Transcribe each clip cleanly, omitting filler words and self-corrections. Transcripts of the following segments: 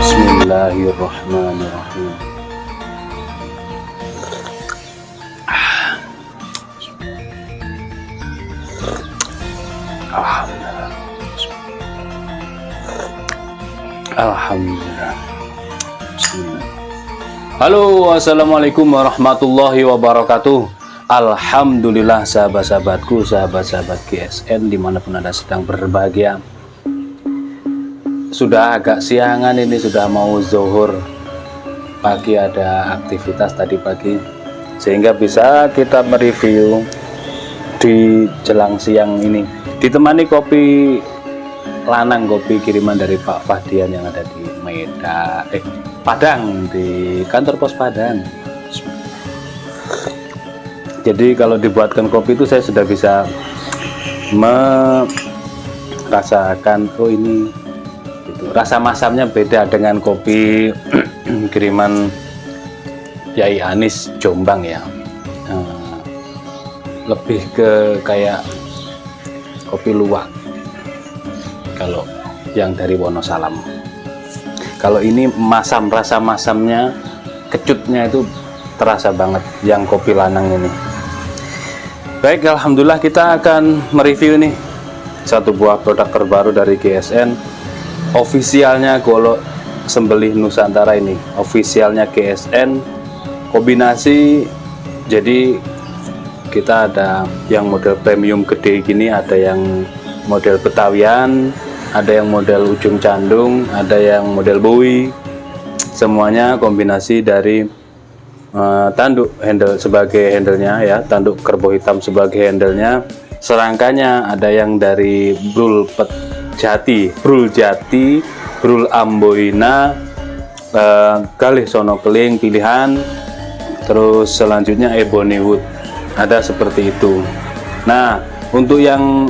Bismillahirrahmanirrahim. Alhamdulillah. Alhamdulillah. Bismillah. Halo, assalamualaikum warahmatullahi wabarakatuh. Alhamdulillah sahabat-sahabatku, sahabat-sahabat GSN dimanapun Anda sedang berbahagia. Sudah agak siangan ini, sudah mau zuhur. Pagi ada aktivitas tadi pagi, sehingga bisa kita mereview di jelang siang ini. Ditemani kopi lanang, kopi kiriman dari Pak Fahdian yang ada di Padang, di kantor pos Padang. Jadi kalau dibuatkan kopi itu saya sudah bisa merasakan, oh ini gitu. Rasa masamnya beda dengan kopi kiriman Yai Anis Jombang ya. Lebih ke kayak kopi luwak kalau yang dari Wonosalam. Kalau ini masam, rasa masamnya, kecutnya itu terasa banget yang kopi lanang ini. Baik, alhamdulillah kita akan mereview nih satu buah produk terbaru dari GSN. Ofisialnya Golok Sembelih Nusantara ini, ofisialnya GSN kombinasi. Jadi kita ada yang model premium gede gini, ada yang model Betawian, ada yang model ujung candung, ada yang model Bowie. Semuanya kombinasi dari tanduk handle sebagai handlenya ya, tanduk kerbau hitam sebagai handlenya. Serangkanya ada yang dari Brul Jati, Brul Amboina, Galih Sono Keling pilihan. Terus selanjutnya Ebony Wood, ada seperti itu. Nah, untuk yang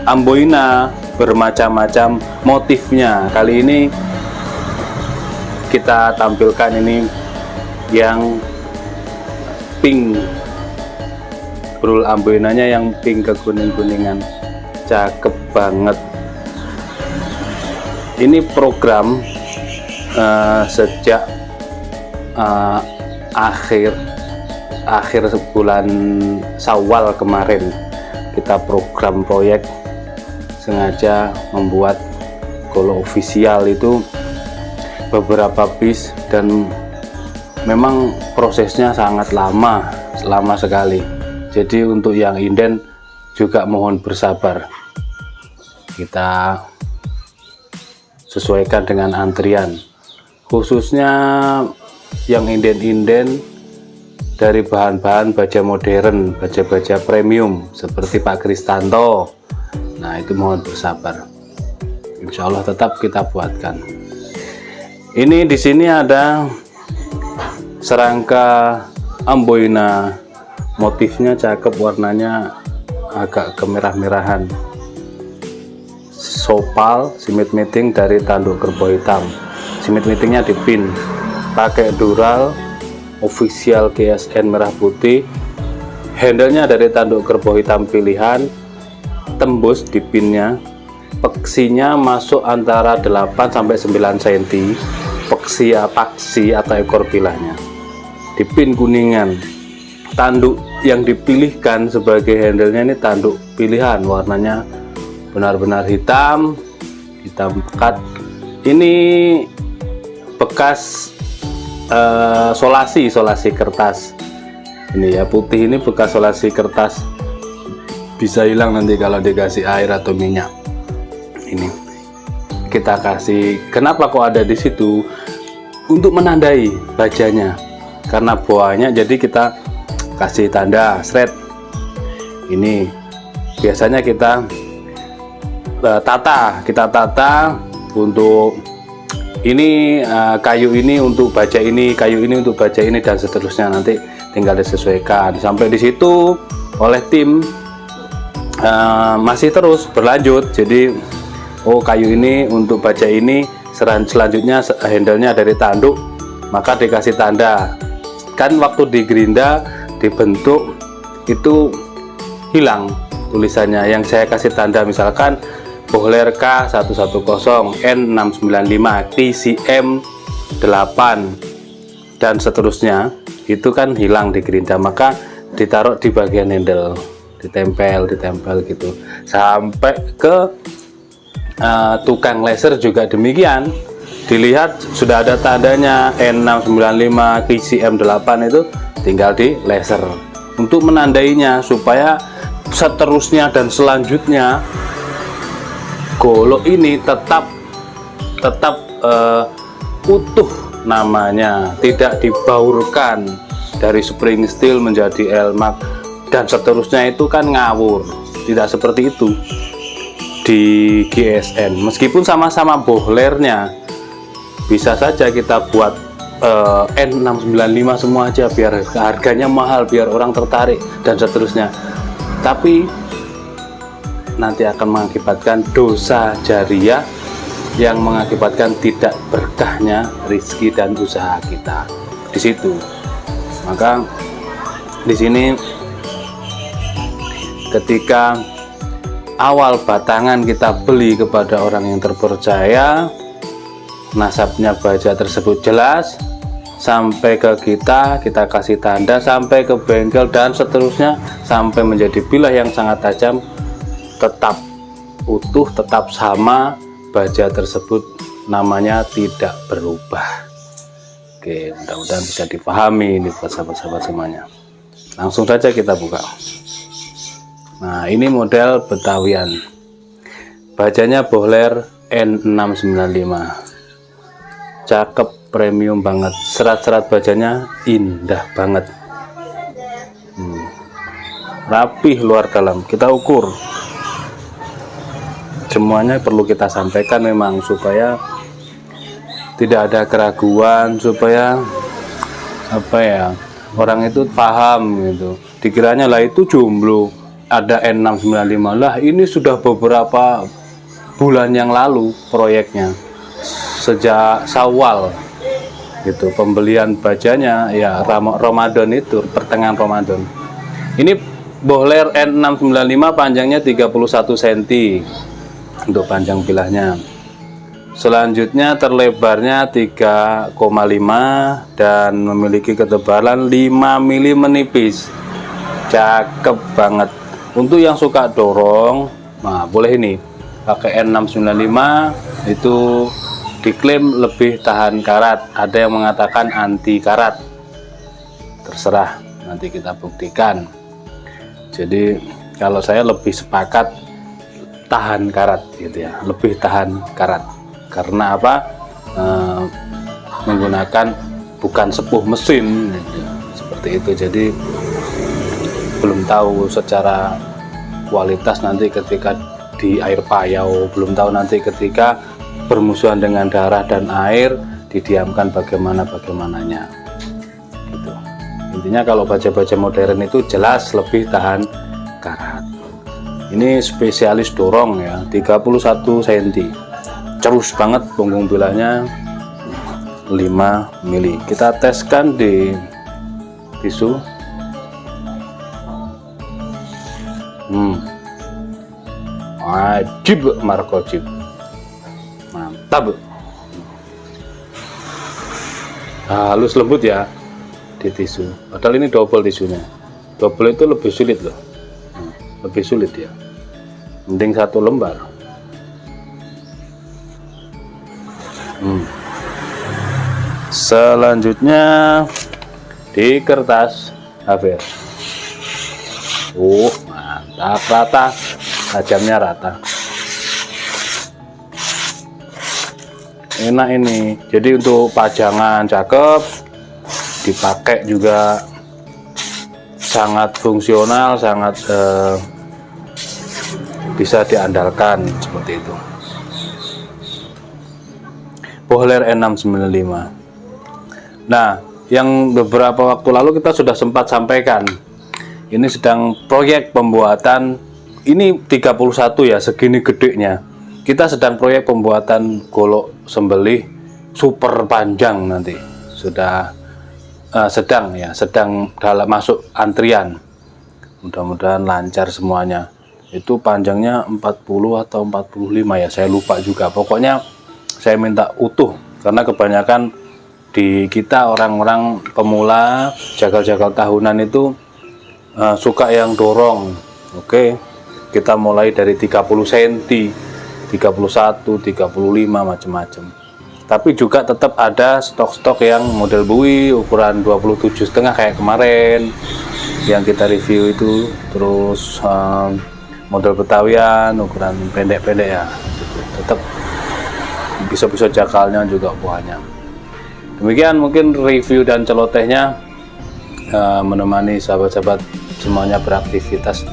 Amboina bermacam-macam motifnya. Kali ini kita tampilkan ini yang pink, Brul Amboinanya yang pink kekuning-kuningan, cakep banget. Ini program sejak akhir bulan Syawal kemarin kita program proyek, sengaja membuat Golok official itu beberapa piece, dan memang prosesnya sangat lama sekali. Jadi untuk yang inden juga mohon bersabar, kita sesuaikan dengan antrian, khususnya yang inden-inden dari bahan-bahan baja modern, baja-baja premium seperti Pak Kristanto. Nah, itu mohon bersabar. Insya Allah tetap kita buatkan. Ini di sini ada serangka amboina, motifnya cakep, warnanya agak kemerah-merahan. Sopal simit meeting dari tanduk kerbau hitam. Simit meetingnya dipin, pakai dural official GSN merah putih. Handle-nya dari tanduk kerbau hitam pilihan, tembus di pinnya. Peksinya masuk antara 8 sampai 9 cm. Paksi atau ekor bilahnya dipin kuningan. Tanduk yang dipilihkan sebagai handle-nya ini tanduk pilihan, warnanya benar-benar hitam pekat. Ini bekas solasi kertas. Ini ya, putih ini bekas solasi kertas, bisa hilang nanti kalau dikasih air atau minyak. Ini kita kasih, kenapa kok ada di situ? Untuk menandai bajanya, karena bawahnya, jadi kita kasih tanda shred. Ini biasanya kita tata untuk ini kayu ini untuk baja ini, kayu ini untuk baja ini, dan seterusnya. Nanti tinggal disesuaikan. Sampai di situ oleh tim masih terus berlanjut. Jadi kayu ini untuk baja ini, selanjutnya handle-nya dari tanduk, maka dikasih tanda. Kan waktu digerinda dibentuk itu hilang tulisannya. Yang saya kasih tanda misalkan Bohler K110 N695 TCM 8 dan seterusnya, itu kan hilang di gerinda, maka ditaruh di bagian handle, ditempel gitu. Sampai ke tukang laser juga demikian, dilihat sudah ada tandanya N695 TCM 8, itu tinggal di laser untuk menandainya, supaya seterusnya dan selanjutnya golok ini tetap utuh namanya, tidak dibaurkan dari spring steel menjadi elmak dan seterusnya, itu kan ngawur. Tidak seperti itu di GSN, meskipun sama-sama bohlernya. Bisa saja kita buat N695 semua aja, biar harganya mahal, biar orang tertarik dan seterusnya, tapi nanti akan mengakibatkan dosa jariah yang mengakibatkan tidak berkahnya rezeki dan usaha kita di situ. Maka di sini ketika awal batangan kita beli kepada orang yang terpercaya, nasabnya baja tersebut jelas, sampai ke kita kasih tanda, sampai ke bengkel dan seterusnya, sampai menjadi bilah yang sangat tajam, tetap utuh, tetap sama, baja tersebut namanya tidak berubah. Oke, mudah-mudahan bisa dipahami ini buat sahabat-sahabat semuanya. Langsung saja kita buka. Nah, ini model Betawian, bajanya Bohler N695, cakep, premium banget, serat-serat bajanya indah banget, rapih luar dalam. Kita ukur semuanya, perlu kita sampaikan memang supaya tidak ada keraguan, supaya orang itu paham gitu. Dikiranya lah itu jomblo ada N695, lah ini sudah beberapa bulan yang lalu proyeknya, sejak Syawal gitu, pembelian bajanya ya Ramadan, itu pertengahan Ramadan. Ini Bohler N695, panjangnya 31 cm untuk panjang bilahnya. Selanjutnya terlebarnya 3,5 dan memiliki ketebalan 5 mm menipis. Cakep banget. Untuk yang suka dorong, nah boleh ini pakai N695, itu diklaim lebih tahan karat. Ada yang mengatakan anti karat, terserah, nanti kita buktikan. Jadi kalau saya lebih sepakat tahan karat gitu ya, lebih tahan karat. Karena apa? Menggunakan bukan sepuh mesin gitu, seperti seperti itu. Jadi belum tahu secara kualitas nanti ketika di air payau, belum tahu nanti ketika bermusuhan dengan darah dan air didiamkan bagaimananya gitu. Intinya kalau baja-baja modern itu jelas lebih tahan karat. Ini spesialis dorong ya, 31 cm, cerus banget punggung bilanya 5 mili. Kita teskan di tisu. Wajib Marco Jeep, mantap. Halus lembut ya di tisu, padahal ini double tisunya. Double itu lebih sulit loh, lebih sulit ya, mending 1 lembar. Selanjutnya di kertas HVR. Mantap, rata, tajamnya rata, enak ini. Jadi untuk pajangan cakep, dipakai juga sangat fungsional, sangat bisa diandalkan seperti itu. Bohler N695. Nah, yang beberapa waktu lalu kita sudah sempat sampaikan, ini sedang proyek pembuatan, ini 31 ya, segini gedenya. Kita sedang proyek pembuatan golok sembelih super panjang nanti. Sudah sedang dalam masuk antrian. Mudah-mudahan lancar semuanya. Itu panjangnya 40 atau 45 ya, saya lupa juga. Pokoknya saya minta utuh, karena kebanyakan di kita orang-orang pemula jagal-jagal tahunan itu suka yang dorong. Oke, kita mulai dari 30 cm, 31, 35, macam-macam. Tapi juga tetap ada stok-stok yang model bui ukuran 27,5 kayak kemarin yang kita review itu. Terus model Betawian ukuran pendek-pendek ya, tetap bisa-bisa jakalnya juga banyak. Demikian mungkin review dan celotehnya, menemani sahabat-sahabat semuanya beraktivitas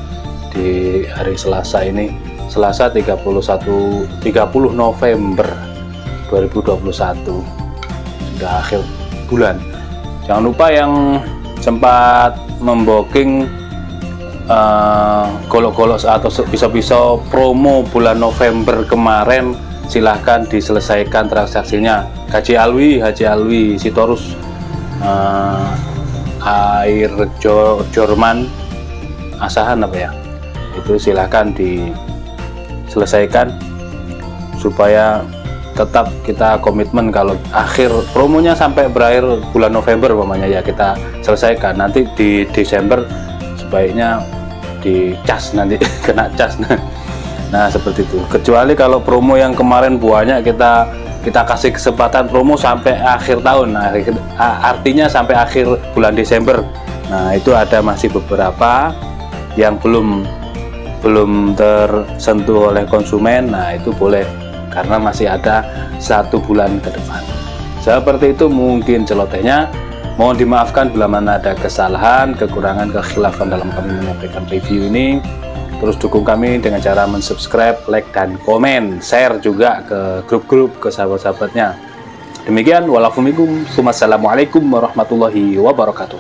di hari Selasa ini, Selasa 30 November 2021, sudah akhir bulan. Jangan lupa yang sempat membooking golok-golok atau pisau-pisau promo bulan November kemarin, silahkan diselesaikan transaksinya. Haji Alwi Sitorus air Jorman Asahan apa ya, itu silahkan diselesaikan supaya tetap kita komitmen kalau akhir promonya sampai berakhir bulan November umpamanya ya, kita selesaikan. Nanti di Desember sebaiknya dicas, nanti kena cas. Nah seperti itu. Kecuali kalau promo yang kemarin banyak, kita kasih kesempatan promo sampai akhir tahun. Nah, artinya sampai akhir bulan Desember. Nah itu ada masih beberapa yang belum tersentuh oleh konsumen. Nah itu boleh, karena masih ada 1 bulan ke depan. Seperti itu mungkin celotehnya. Mohon dimaafkan bila mana ada kesalahan, kekurangan, kekhilafan dalam kami menyampaikan review ini. Terus dukung kami dengan cara mensubscribe, like, dan komen, share juga ke grup-grup, ke sahabat-sahabatnya. Demikian, walafumikum, wassalamualaikum warahmatullahi wabarakatuh.